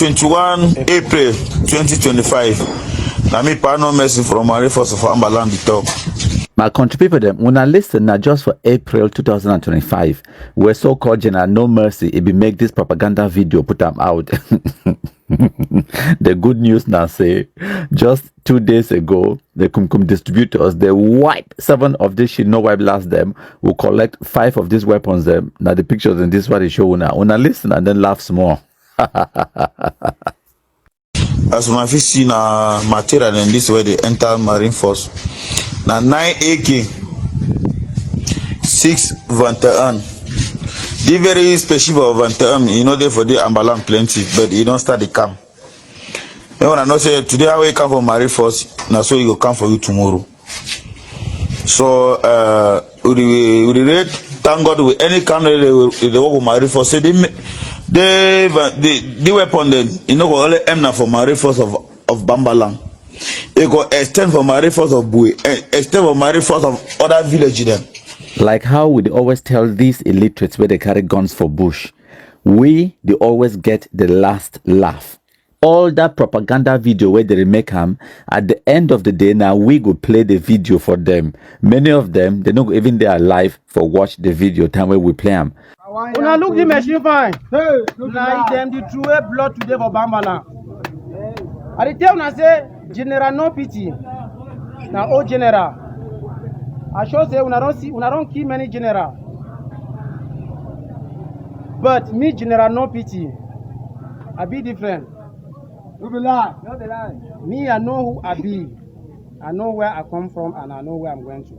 21 April 2025. Now me no message from my force of Ambaland the talk. My country people, them when I listen now just for April 2025, where so-called General No Mercy, it be make this propaganda video put them out. The good news now say, just 2 days ago, the Kumkum distributors, they wipe 7 of this shit, no wipe last them, will collect 5 of these weapons them. Now the pictures and this is what they show now. When I listen and then laugh some more. As my fish see na material and this way they enter Marine Force. Now 9 AK 6 21. The very special of 21, you know, they for the Ambaland plenty, but you don't start the camp. And when I know say today I will come for Marine Force, now so you go come for you tomorrow. So we thank God with any candidate they work with Marine Force. Say the weapon then you know go only aim now for Marine Force of Bambalang. It go extend for Marine Force of Bui, extend for Marine Force of other villages then. Like how we always tell these illiterates where they carry guns for bush, they always get the last laugh. All that propaganda video where they make them, at the end of the day now we go play the video for them. Many of them, they don't even they are live for watch the video time where we play them. Una look the machine fine. Hey, now them the true blood today for Bambala. I tell una say general no pity. Now old general. I sure say una don't kill many general. But me general no pity. I be different. No be lie. No be lie. Me, I know who I be. I know where I come from and I know where I'm going to.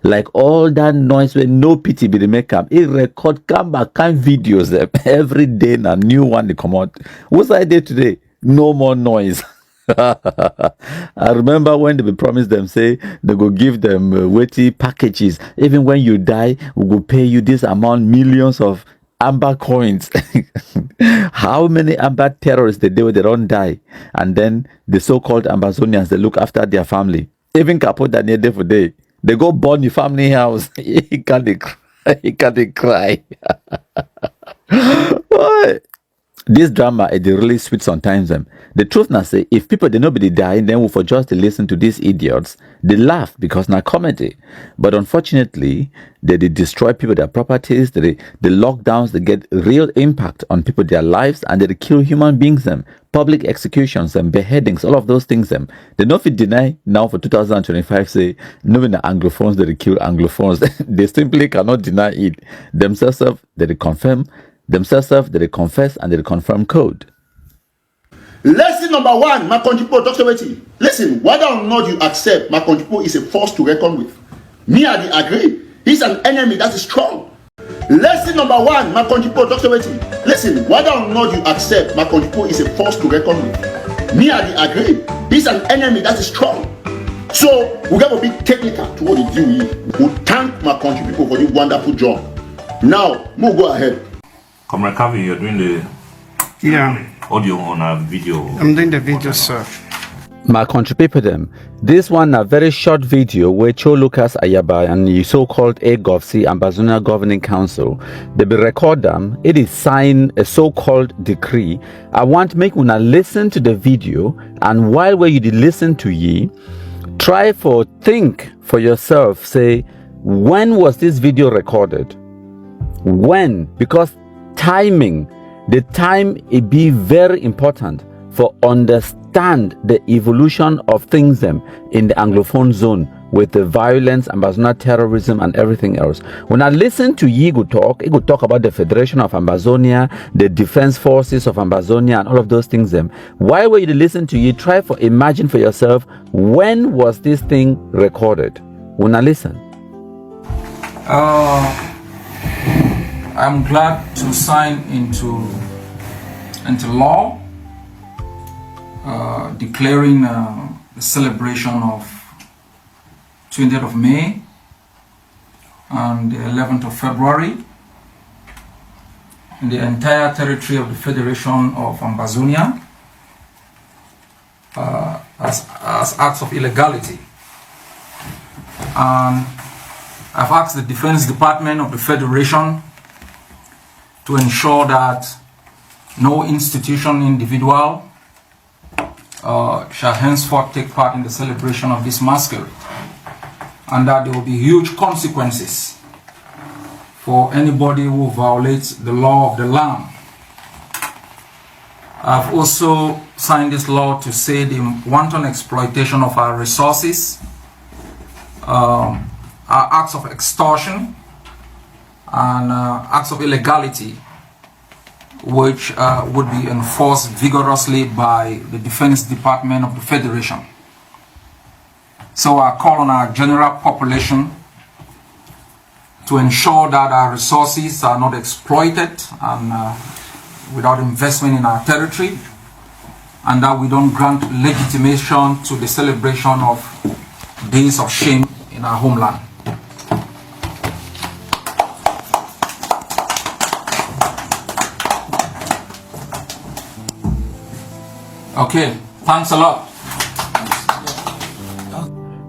Like all that noise where no pity be the makeup. It record come back kind videos them every day na new one they come out. What's I did today? No more noise. I remember when they be promised them say they go give them weighty packages. Even when you die, we will pay you this amount, millions of amber coins. How many amber terrorists they do they don't die? And then the so-called Ambazonians they look after their family. Even Capo Daniel day for day. They go burn the family house. He can't cry. He can't cry. This drama is really sweet sometimes. The truth now say, if people they nobody die, then we for just to listen to these idiots, they laugh because now comedy. But unfortunately, they destroy people their properties, the lockdowns, they get real impact on people their lives, and they kill human beings them. Public executions and beheadings, all of those things them. They don't fit deny now for 2025 say no the Anglophones they kill Anglophones. They simply cannot deny it. Themselves they confirm. Themselves they confess and they confirm code. Lesson number 1, my country people, Dr. Wetty. Listen, whether or not you accept my country people is a force to reckon with. Me, I agree. He's an enemy that is strong. Lesson number 1, my country people, Dr. Wetty. Listen, whether or not you accept my country people is a force to reckon with. Me, I agree. He's an enemy that is strong. So, we got to be technical to what we do here. We thank my country people for this wonderful job. Now, we'll go ahead. Comrade Kavi, you're doing the audio on a video. I'm doing the video, sir. My country people them. This one a very short video where Cho Lucas Ayaba and the so-called AGOVC Ambazonia Governing Council, they be record them. It is sign a so-called decree. I want to make una listen to the video, and while where you did listen to ye, try for think for yourself. Say, when was this video recorded? When? Because timing, the time it be very important for understand the evolution of things them in the Anglophone zone with the violence, Ambazonia terrorism and everything else. When I listen to Yigo talk, he could talk about the Federation of Ambazonia, the Defense Forces of Ambazonia and all of those things them. Why were you to listen to you? Try for imagine for yourself, when was this thing recorded? When I listen. I'm glad to sign into law declaring the celebration of 20th of May and the 11th of February in the entire territory of the Federation of Ambazonia as acts of illegality. And I've asked the Defense Department of the Federation to ensure that no institution, individual shall henceforth take part in the celebration of this masquerade, and that there will be huge consequences for anybody who violates the law of the land. I've also signed this law to say the wanton exploitation of our resources, our acts of extortion, and acts of illegality, which would be enforced vigorously by the Defense Department of the Federation. So I call on our general population to ensure that our resources are not exploited and without investment in our territory, and that we don't grant legitimation to the celebration of days of shame in our homeland. Okay, thanks a lot.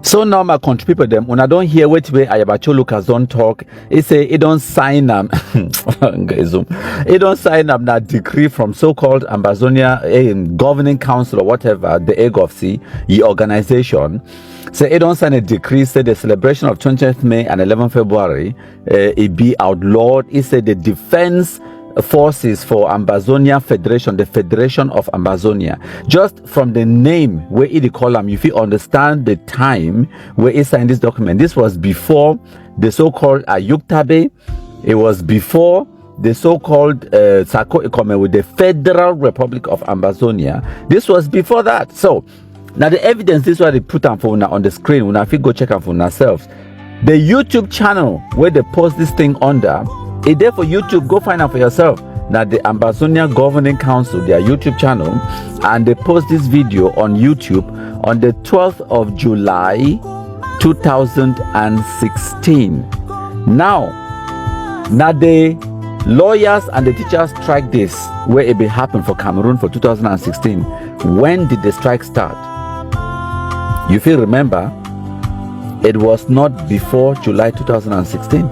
So now my country people them when I don't hear which way Ayaba Lucas don't talk, he say it don't sign it don't sign that decree from so-called Ambazonia governing council or whatever, the AGOFC, the organization. Say it don't sign a decree, say the celebration of 20th May and 11th February it be outlawed. It said the defense forces for Ambazonia Federation, the Federation of Ambazonia. Just from the name where it call them, if you understand the time where it signed this document, this was before the so-called Ayuktabe. It was before the so-called Sako Ikome with the Federal Republic of Ambazonia. This was before that. So now the evidence, this is what they put on the screen. When I go check out for ourselves, the YouTube channel where they post this thing under. It's there for YouTube. Go find out for yourself. Now the Ambazonia Governing Council, their YouTube channel, and they post this video on YouTube on the 12th of July 2016. Now the lawyers and the teachers strike this where it be happen for Cameroon for 2016. When did the strike start? You feel remember? It was not before July 2016.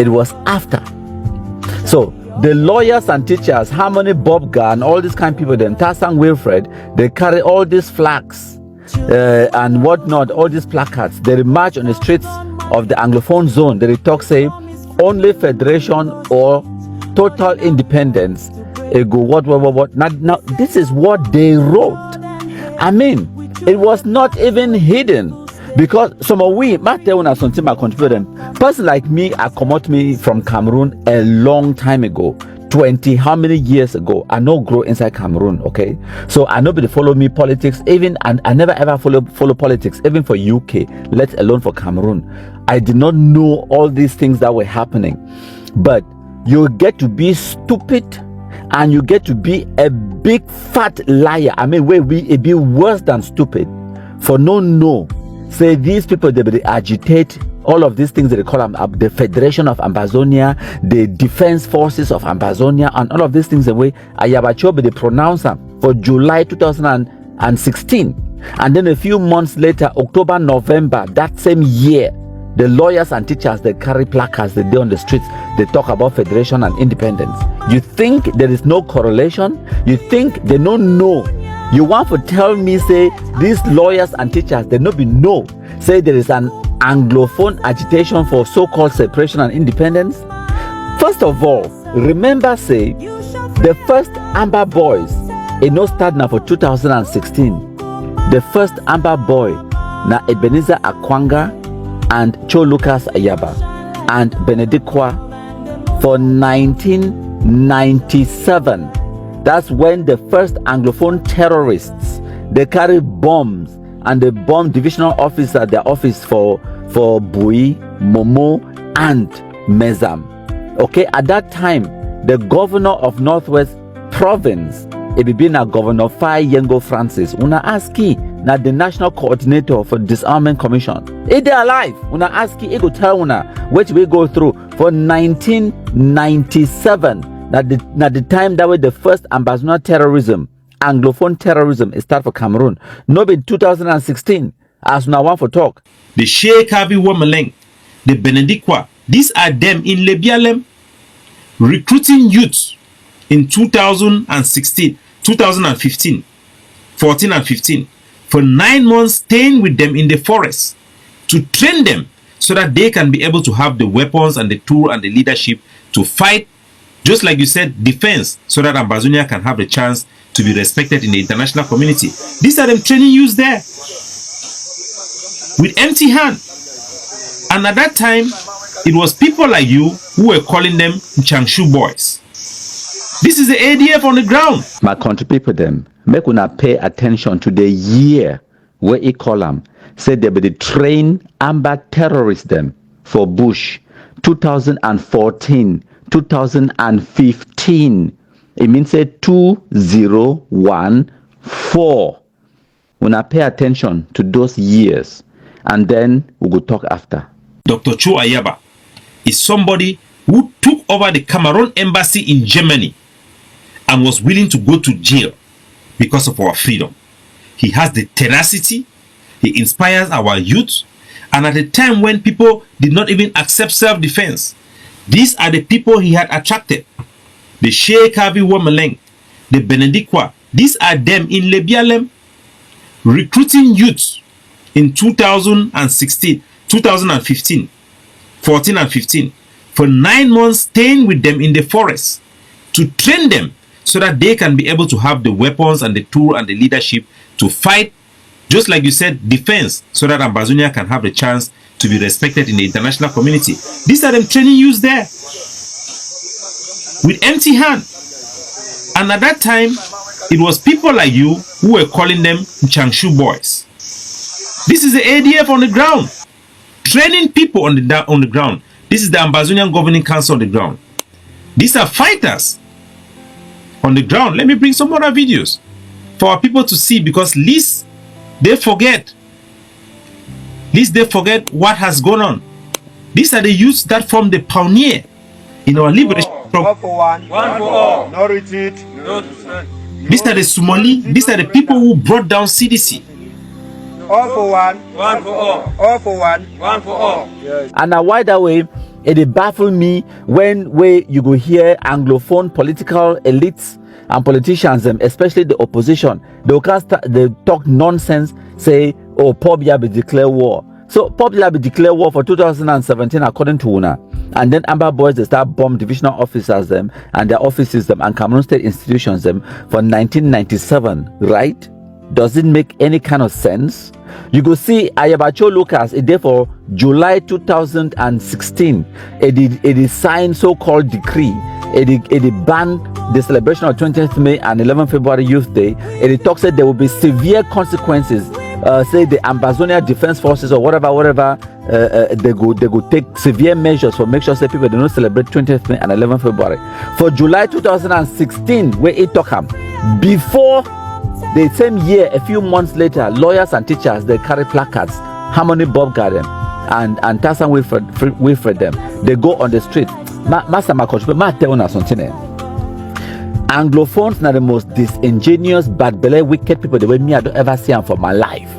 It was after. So the lawyers and teachers, Harmony, Bobga, and all these kind of people, then Tassang Wilfred, they carry all these flags and whatnot, all these placards. They march on the streets of the Anglophone zone. They talk, say, only federation or total independence. Go what. Now, this is what they wrote. I mean, it was not even hidden. Because some of we, person like me, I come out me from Cameroon a long time ago, 20 how many years ago. I know grow inside Cameroon, okay? So I nobody follow me politics, even, and I never ever follow politics, even for UK, let alone for Cameroon. I did not know all these things that were happening. But you get to be stupid and you get to be a big fat liar. I mean, where we be worse than stupid for no. Say these people, they agitate all of these things. They call them the Federation of Ambazonia, the Defense Forces of Ambazonia, and all of these things. The way Ayaba they pronounce them for July 2016, and then a few months later, October, November that same year, the lawyers and teachers they carry placards. They do on the streets. They talk about federation and independence. You think there is no correlation? You think they don't know? You want to tell me, say, these lawyers and teachers, they no be know, say there is an Anglophone agitation for so-called separation and independence? First of all, remember, say, the first Amber Boys, it no start now for 2016. The first Amber Boy, na Ebenezer Akwanga and Cho Lucas Ayaba and Benedictwa for 1997. That's when the first Anglophone terrorists, they carry bombs and they bomb divisional officer, their office for Bui, Momo, and Mezam. Okay, at that time, the governor of Northwest Province, it be been a Governor Fai Yengo Francis, una aski na the national coordinator for Disarmament Commission. Is they alive? Una aski, it go tell una which we go through for 1997. At the time that was the first Ambazonia terrorism, Anglophone terrorism, start for Cameroon. No be 2016, as now one for talk. The Sheikh Abi Womaleng, the Benedictwa, these are them in Lebialem recruiting youths in 2016, 2015, 14 and 15, for 9 months staying with them in the forest to train them so that they can be able to have the weapons and the tool and the leadership to fight, just like you said, defense, so that Ambazonia can have the chance to be respected in the international community. These are them training youths there with empty hand. And at that time, it was people like you who were calling them Changshu boys. This is the ADF on the ground. My country people them, make una pay attention to the year where he call them. Say they be the train Amba terrorists them for Bush. 2014, 2015. It means say 2014. Una pay attention to those years. And then we will talk after. Dr. Cho Ayaba is somebody who took over the Cameroon embassy in Germany and was willing to go to jail because of our freedom. He has the tenacity, he inspires our youth, and at a time when people did not even accept self-defense, these are the people he had attracted. The Sheikh Abi Womeleng, the Benedictwa, these are them in Lebialem recruiting youths in 2016, 2015, 14 and 15, for 9 months staying with them in the forest to train them so that they can be able to have the weapons and the tool and the leadership to fight, just like you said, defense, so that Ambazonia can have the chance to be respected in the international community. These are them training youths there with empty hand. And at that time, it was people like you who were calling them Changshu boys. This is the ADF on the ground, training people on the ground. This is the Ambazonian Governing Council on the ground. These are fighters on the ground. Let me bring some other videos for our people to see, because least they forget what has gone on. These are the youths that form the pioneer in our liberation struggle. All for one, one for all. No retreat, no retreat. These are the Somali. These are the people who brought down CDC. All for one, one for all. All for one, one for all. Yes. And now why that way, it baffles me when you go hear Anglophone political elites and politicians, especially the opposition, they talk nonsense, say, oh, Pobia be declare war. So Pobia be declare war for 2017 according to UNA. And then Amber Boys, they start bomb divisional officers and their offices and Cameroon State institutions for 1997, right? Does it make any kind of sense? You go see Ayaba Lucas, it there for July 2016. It signed so-called decree. It banned the celebration of 20th May and 11th February Youth Day. It talks that there will be severe consequences. Say the Ambazonia Defense Forces or whatever, they go take severe measures for make sure that people do not celebrate 20th May and 11th February. For July 2016, where it took before the same year, a few months later, lawyers and teachers, they carry placards, Harmony Bob Garden and Tassan Wilfred them. They go on the street. Master Makoch, but tell us something. Anglophones are the most disingenuous, bad belly, wicked people the way me I don't ever see them for my life.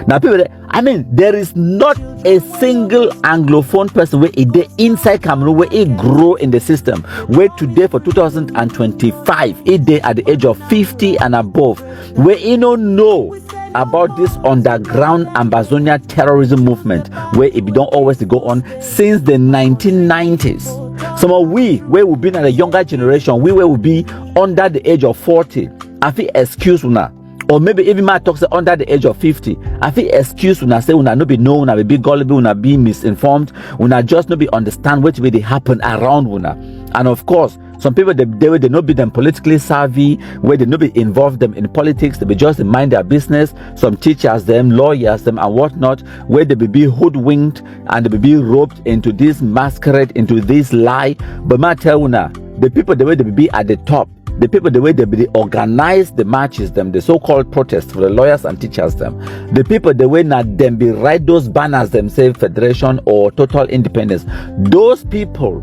Now people, I mean, there is not a single Anglophone person where it inside Cameroon where it grow in the system. Where today for 2025, it day at the age of 50 and above, where you don't know about this underground Ambazonia terrorism movement, where it don't always go on since the 1990s. Some of we, where we've been at a younger generation, we will be under the age of 40. I feel excuse una. Or maybe even my talks under the age of 50. I feel excuse una say una no be know, una be gullible, una be misinformed, una just no be understand what way they happen around una. And of course, some people they not be them politically savvy, where they not be involved them in politics, they be just mind their business. Some teachers, them, lawyers, them and whatnot, where they be hoodwinked and they be roped into this masquerade, into this lie. But my tell una, the people the way they be at the top, the people the way they organize the marches, them, the so-called protests for the lawyers and teachers, them, the people the way not them be write those banners themselves, federation or total independence. Those people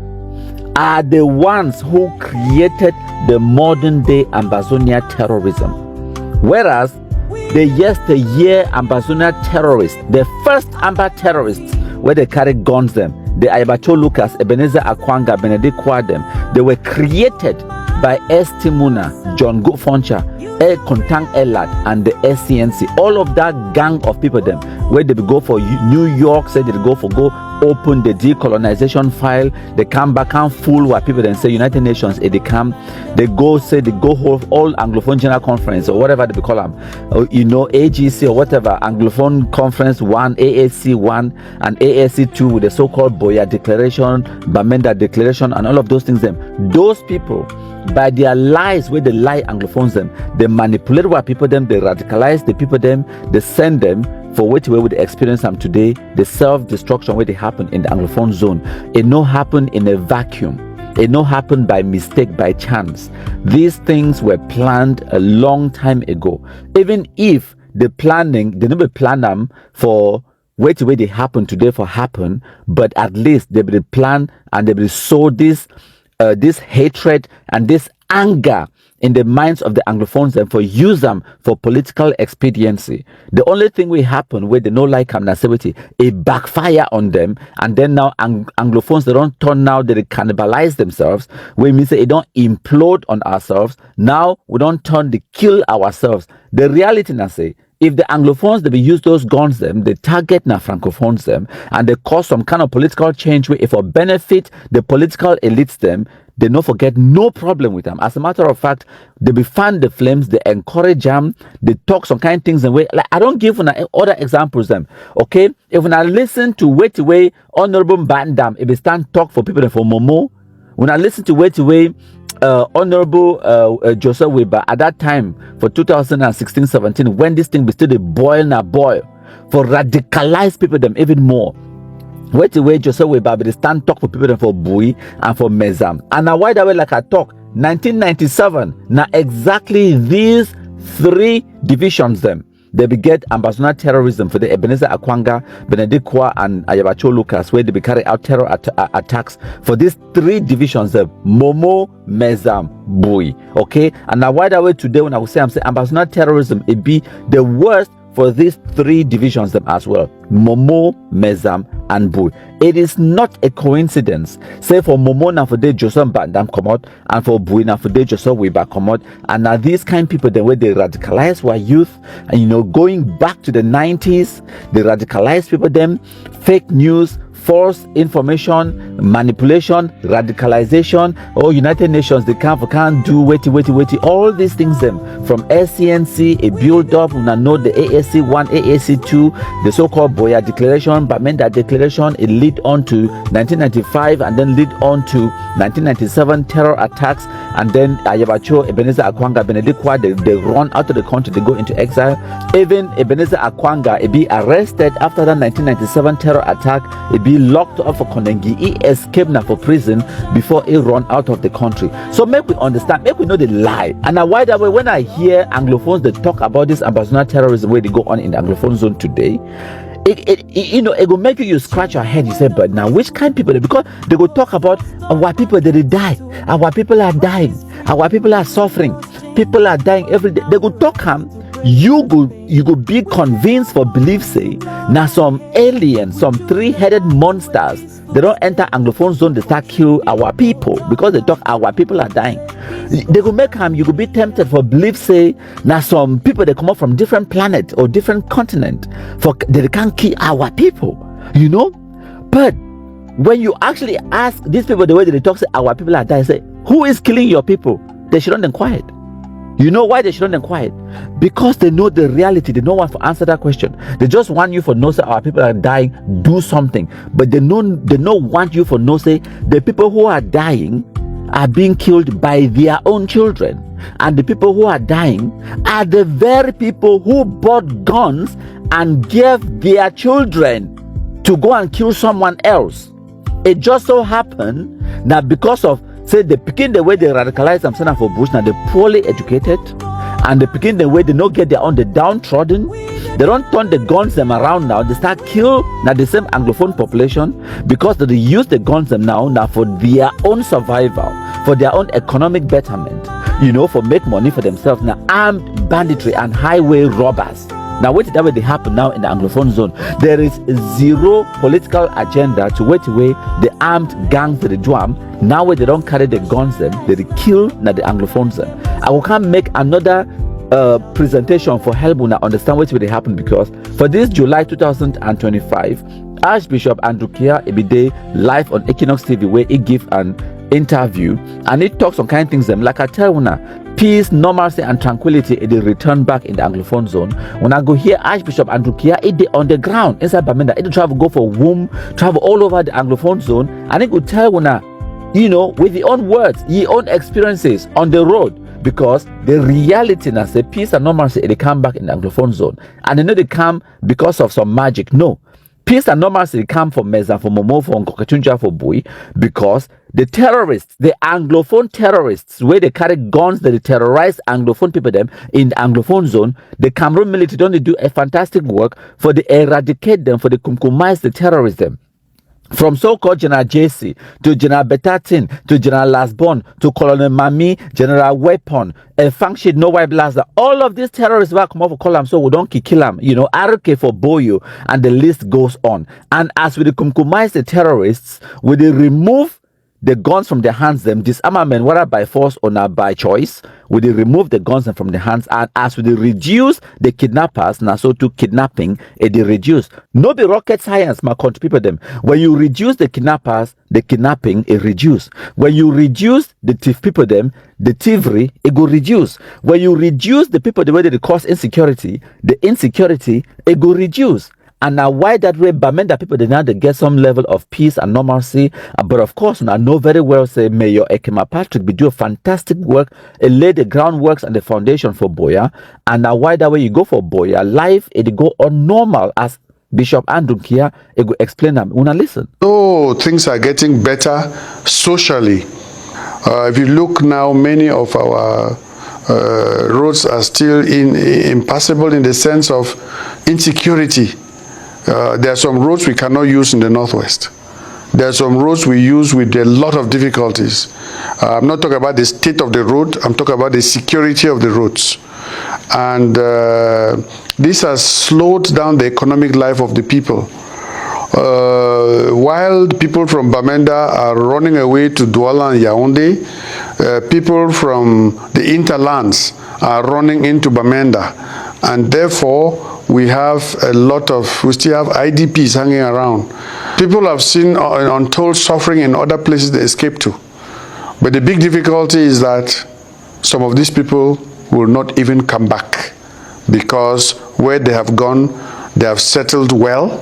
are the ones who created the modern day Ambazonia terrorism. Whereas the yesteryear Ambazonia terrorists, the first Amba terrorists, where they carry guns them, the Ayaba Lucas, Ebenezer Akwanga, Benedict Kwadem, they were created by S. Timuna, John Gofoncha, A. Kontang Elad, and the SCNC. All of that gang of people them, where they go for New York, say they go open the decolonization file, they come back and fool what people then say United Nations, they come, they go hold all Anglophone General Conference or whatever they call them, AGC or whatever, Anglophone Conference 1, AAC 1, and AAC 2 with the so-called Boya Declaration, Bamenda Declaration, and all of those things. Those people, by their lies, where they lie Anglophones them, they manipulate what people them, they radicalize the people them, they send them for which way would experience them today. The self-destruction where they happen in the Anglophone zone, it no happen in a vacuum. It no happen by mistake, by chance. These things were planned a long time ago. Even if the planning, they never plan them for which way they happen today for happen, but at least they will plan and they will sow this hatred and this anger in the minds of the Anglophones and for use them for political expediency. The only thing will happen where they no like amnasivity, it backfire on them, and then now Anglophones, they don't turn now, they cannibalize themselves, we mean say it don't implode on ourselves. Now we don't turn to kill ourselves. The reality now say, if the Anglophones, they use those guns them, they target na Francophones them, and they cause some kind of political change where if for benefit the political elites them, they don't forget, no problem with them. As a matter of fact, they be fan the flames, they encourage them, they talk some kind of things and way. Like I don't give other examples them. Okay, if when I listen to way Honorable Bandam, if they stand talk for people for Momo, when I listen to way Honorable Joseph Weber at that time for 2016-17, when this thing be still a boil for radicalize people them even more. Wait a way, Joseph Weber, they stand talk for people for Bui and for Mezam. And now, why that way, like I talk, 1997, now exactly these three divisions, them, they beget Ambazonia terrorism for the Ebenezer Akwanga, Benedictwa, and Ayaba Lucas, where they be carry out terror attacks for these three divisions, Momo, Mezam, Bui. Okay, and now, why that way today, when I will say, I'm saying Ambazonia terrorism, it be the worst for these three divisions them as well, Momo, Mezam, and Bui. It is not a coincidence. Say for Momo now for the Joseph Bandam come out, and for Bui now for the Joseph Weber come out, and now these kind of people, the way they radicalize our youth, and going back to the 90s, they radicalize people them, fake news, false information, manipulation, radicalization. United Nations, they can't do wait. All these things them from SCNC, a build up, we know the AAC 1, AAC 2, the so-called Boya Declaration, Bamenda Declaration, it lead on to 1995 and then lead on to 1997 terror attacks, and then Ayabacho, Ebenezer Akwanga, Benedictwa, they run out of the country, they go into exile. Even Ebenezer Akwanga, it be arrested after that 1997 terror attack, it be locked up for Konengi. He escaped now for prison before he run out of the country. So make we understand, make we know the lie. And now why that way, when I hear Anglophones they talk about this Ambazonia terrorism where they go on in the Anglophone zone today, it will make you scratch your head. You say, but now which kind of people? Because they go talk about our people that they die, our people are dying, our people are suffering, people are dying every day. They go talk you go be convinced for belief say now some aliens, some three-headed monsters, they don't enter Anglophone zone, they start kill our people because they talk our people are dying. They go make you could be tempted for belief say now some people they come up from different planet or different continent for they can't kill our people, but when you actually ask these people the way that they talk say our people are dying, say who is killing your people? They shouldn't be quiet. You know why they shouldn't be quiet? Because they know the reality. They don't want to answer that question. They just want you for no say our people are dying, do something. But they don't want you for no say the people who are dying are being killed by their own children. And the people who are dying are the very people who bought guns and gave their children to go and kill someone else. It just so happened that because of say they begin the way they radicalize themselves for Bush, now they're poorly educated, and they begin the way they don't get their own, the downtrodden. They don't turn the guns them around now. They start kill now the same Anglophone population because they use the guns them now for their own survival, for their own economic betterment, for make money for themselves. Now armed banditry and highway robbers. Now, wait that way they happen now in the Anglophone zone. There is zero political agenda to wait away the armed gangs to the Dwam. Now where they don't carry the guns them, they kill na the Anglophone zone. I will come make another presentation for help una understand what will happen, because for this July 2025, Archbishop Andrew Kia Ebide live on Equinox TV where he give an interview and he talks on kind of things them like I tell una peace, normalcy and tranquility it will return back in the Anglophone zone. When I go here, Archbishop Andrew Kia it on the ground inside Bamenda, it travel go for womb, travel all over the Anglophone zone, and it could tell una, you know, with your own words, your own experiences on the road. Because the reality now say peace and normalcy they come back in the Anglophone zone, and they know they come because of some magic. No, peace and normalcy come from Meza, for Momo, for Nkokachunja, for Bui, because the terrorists, the Anglophone terrorists, where they carry guns, that they terrorize Anglophone people them in the Anglophone zone, the Cameroon military don't they do a fantastic work for the eradicate them, for the kumkumize the terrorism. From so-called General JC to General Betatin to General Lasbon to Colonel Mami, General Weapon, and function no white blaster. All of these terrorists will come up for column, so we don't kill them. You know, RK for Boyo, and the list goes on. And as we compromise the terrorists, we remove the guns from their hands, them disarmament, whether by force or not by choice, we remove the guns from the hands, and as we reduce the kidnappers, now so to kidnapping, it reduce. No be rocket science, my country people them. When you reduce the kidnappers, the kidnapping it reduce. When you reduce the thief people them, the thievery it go reduce. When you reduce the people the way they cause insecurity, the insecurity it go reduce. And now why that way Bamenda people they now they get some level of peace and normalcy. But of course, I know very well say Mayor Ekema Patrick be do a fantastic work, lay the groundworks and the foundation for Boya. And now why that way you go for Boya, life it go on normal as Bishop Andrew Kia it go explain them. Una listen. Oh, things are getting better socially. If you look now, many of our roads are still impassable in the sense of insecurity. There are some roads we cannot use in the northwest. There are some roads we use with a lot of difficulties. I'm not talking about the state of the road, I'm talking about the security of the roads. And this has slowed down the economic life of the people. While people from Bamenda are running away to Douala and Yaoundé, people from the hinterlands are running into Bamenda. And therefore, we still have IDPs hanging around. People have seen untold suffering in other places they escape to. But the big difficulty is that some of these people will not even come back, because where they have gone, they have settled well,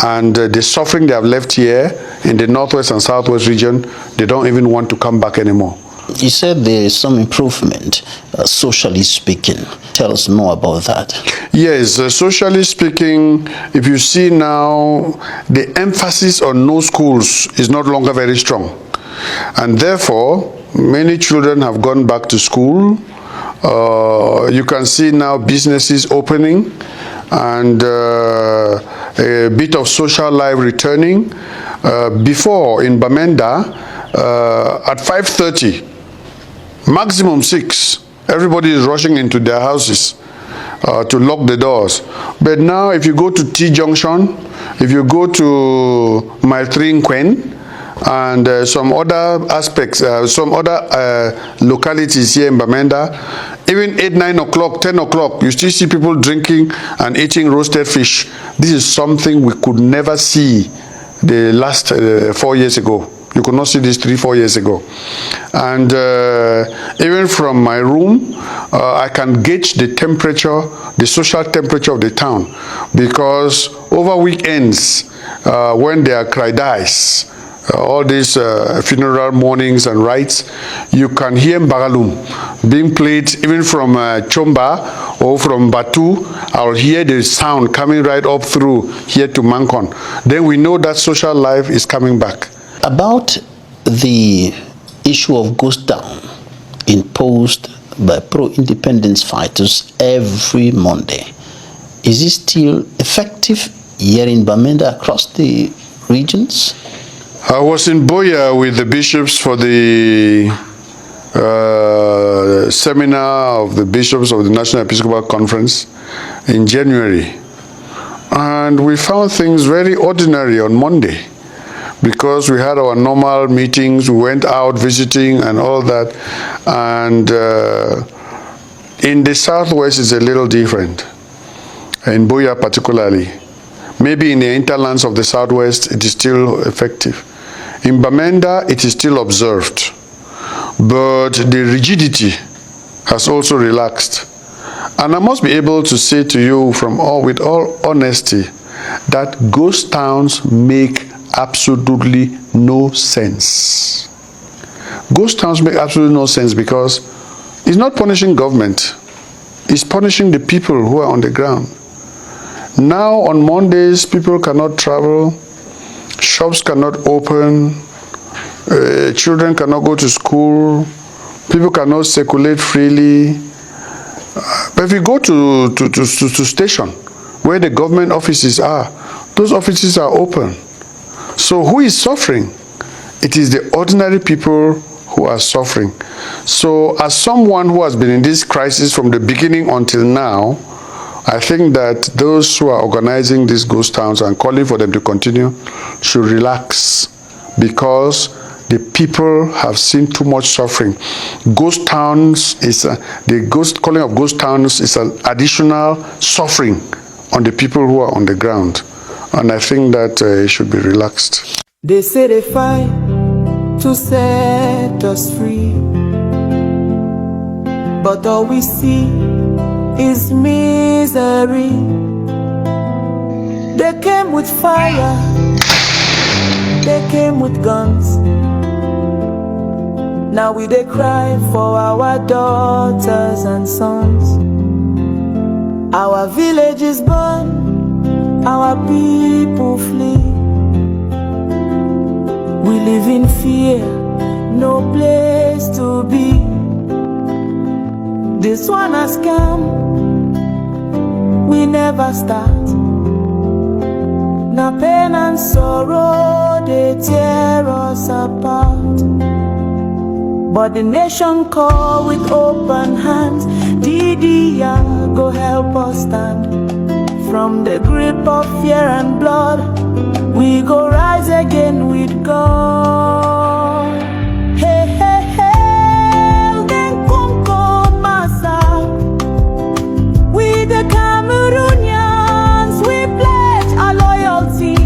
and the suffering they have left here in the northwest and southwest region, they don't even want to come back anymore. You said there is some improvement, socially speaking. Tell us more about that. Yes, socially speaking, if you see now, the emphasis on no schools is no longer very strong. And therefore, many children have gone back to school. You can see now businesses opening and a bit of social life returning. Before, in Bamenda, at 5:30, maximum 6, everybody is rushing into their houses to lock the doors. But now if you go to T Junction, if you go to Mile 3 in Kwen, and some other aspects, some other localities here in Bamenda, even 8, 9 o'clock, 10 o'clock, you still see people drinking and eating roasted fish. This is something we could never see the last 4 years ago. You could not see this 3-4 years ago. And even from my room, I can gauge the temperature, the social temperature of the town, because over weekends, when there are kridais, all these funeral mournings and rites, you can hear Mbagalum being played even from Chomba or from Batu. I'll hear the sound coming right up through here to Mankon. Then we know that social life is coming back. About the issue of ghost town imposed by pro-independence fighters every Monday, is it still effective here in Bamenda across the regions? I was in Boya with the bishops for the seminar of the bishops of the National Episcopal Conference in January. And we found things very ordinary on Monday because we had our normal meetings, we went out visiting and all that. And in the Southwest, it's a little different. In Buea particularly. Maybe in the hinterlands of the Southwest, it is still effective. In Bamenda, it is still observed. But the rigidity has also relaxed. And I must be able to say to you with all honesty that ghost towns make absolutely no sense. Ghost towns make absolutely no sense because it's not punishing government. It's punishing the people who are on the ground. Now on Mondays, people cannot travel, shops cannot open, children cannot go to school, people cannot circulate freely. But if you go to station where the government offices are, those offices are open. So who is suffering? It is the ordinary people who are suffering. So as someone who has been in this crisis from the beginning until now, I think that those who are organizing these ghost towns and calling for them to continue should relax because the people have seen too much suffering. Ghost towns calling of ghost towns is an additional suffering on the people who are on the ground. And I think that it should be relaxed. They say they fight to set us free, but all we see is misery. They came with fire, they came with guns. Now we they cry for our daughters and sons. Our village is burned, our people flee. We live in fear, no place to be. This one has come, we never start. Now pain and sorrow, they tear us apart. But the nation call with open hands. DDR, go help us stand. From the grip of fear and blood, we go rise again with God. Hey, hey, hey, Nkunda Masa. We the Cameroonians, we pledge our loyalty.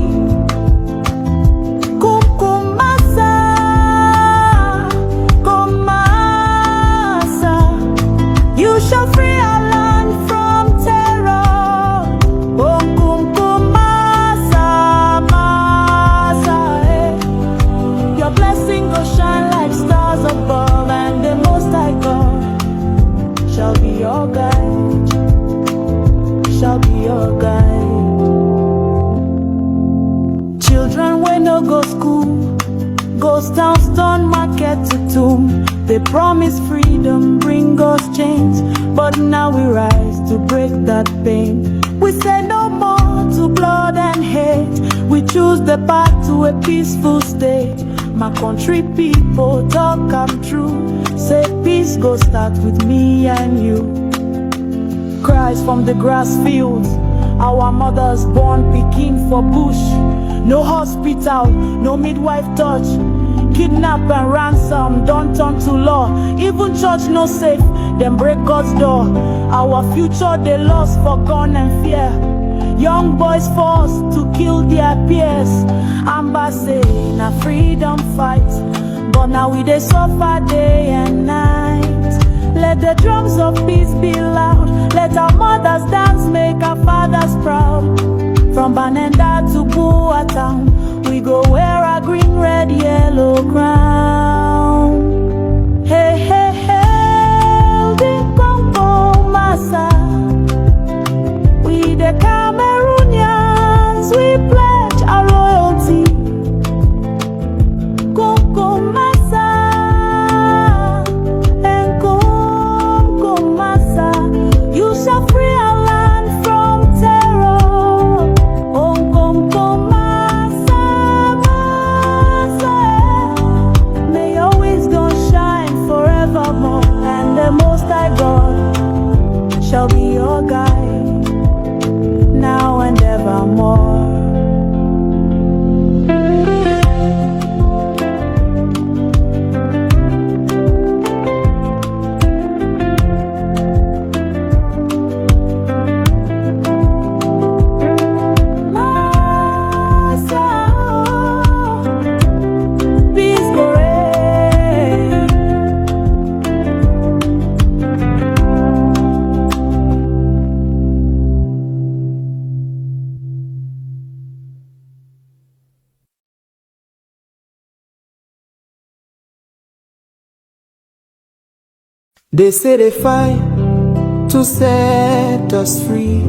You shall free our land from terror. Oh, Masa, Masa, eh. Your blessing will shine like stars above, and the Most High God shall be your guide, shall be your guide. Children when no go school, ghost towns turn market to tomb. They promise freedom, bring us change, but now we rise to break that pain. We say no more to blood and hate. We choose the path to a peaceful state. My country people talk I'm true. Say peace go start with me and you. Cries from the grass fields, our mothers born picking for bush. No hospital, no midwife touch. Kidnap and ransom, don't turn to law. Even church no safe, them break God's door. Our future they lost for gun and fear. Young boys forced to kill their peers. Ambazonia, na freedom fight, but now we they suffer day and night. Let the drums of peace be loud. Let our mothers dance, make our fathers proud. From Banenda to Buea town, we go wear our green, red, yellow crown. Hey, hey, hey, Nkunda Masa. We the Cameroonians, we pledge our loyalty. Nkunda Masa, Nkunda Masa. You shall free our land. They say they fight to set us free,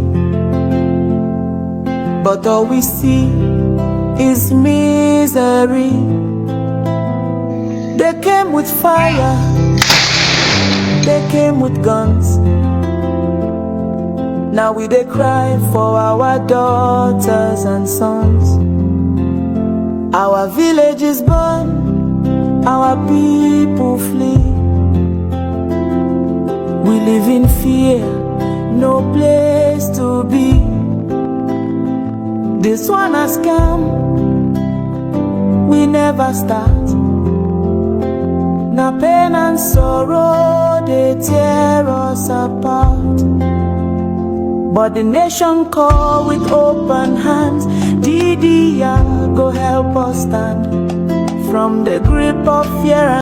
but all we see is misery. They came with fire, they came with guns. Now we they cry for our daughters and sons. Our villages burn, our people flee. We live in fear, no place to be. This one has come, we never start. Now pain and sorrow, they tear us apart. But the nation call with open hands. DDR go help us stand from the grip of fear.